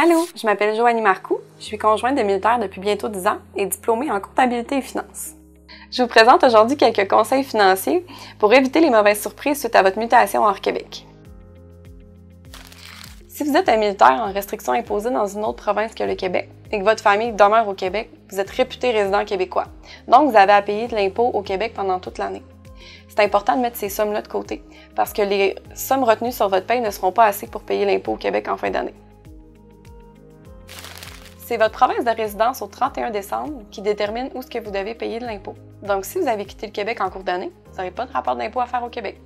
Allô, je m'appelle Joanie Marcoux, je suis conjointe de militaire depuis bientôt 10 ans et diplômée en comptabilité et finances. Je vous présente aujourd'hui quelques conseils financiers pour éviter les mauvaises surprises suite à votre mutation hors Québec. Si vous êtes un militaire en restriction imposée dans une autre province que le Québec et que votre famille demeure au Québec, vous êtes réputé résident québécois. Donc, vous avez à payer de l'impôt au Québec pendant toute l'année. C'est important de mettre ces sommes-là de côté parce que les sommes retenues sur votre paye ne seront pas assez pour payer l'impôt au Québec en fin d'année. C'est votre province de résidence au 31 décembre qui détermine où ce que vous devez payer de l'impôt. Donc, si vous avez quitté le Québec en cours d'année, vous n'aurez pas de rapport d'impôt à faire au Québec.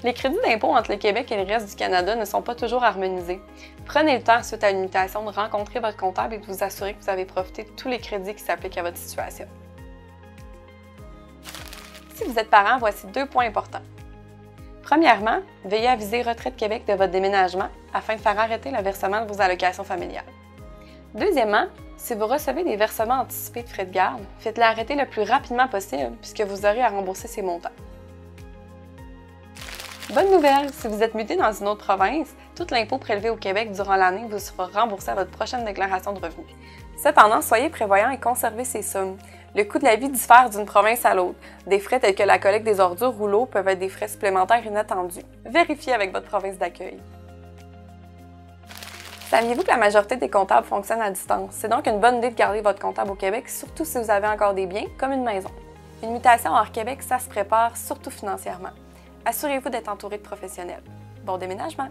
Les crédits d'impôt entre le Québec et le reste du Canada ne sont pas toujours harmonisés. Prenez le temps, suite à une mutation, de rencontrer votre comptable et de vous assurer que vous avez profité de tous les crédits qui s'appliquent à votre situation. Si vous êtes parent, voici 2 points importants. Premièrement, veillez à viser Retraite Québec de votre déménagement afin de faire arrêter le versement de vos allocations familiales. Deuxièmement, si vous recevez des versements anticipés de frais de garde, faites-les arrêter le plus rapidement possible puisque vous aurez à rembourser ces montants. Bonne nouvelle, si vous êtes muté dans une autre province, tout l'impôt prélevé au Québec durant l'année vous sera remboursé à votre prochaine déclaration de revenus. Cependant, soyez prévoyant et conservez ces sommes. Le coût de la vie diffère d'une province à l'autre. Des frais tels que la collecte des ordures ou l'eau peuvent être des frais supplémentaires inattendus. Vérifiez avec votre province d'accueil. Saviez-vous que la majorité des comptables fonctionnent à distance? C'est donc une bonne idée de garder votre comptable au Québec, surtout si vous avez encore des biens, comme une maison. Une mutation hors Québec, ça se prépare, surtout financièrement. Assurez-vous d'être entouré de professionnels. Bon déménagement!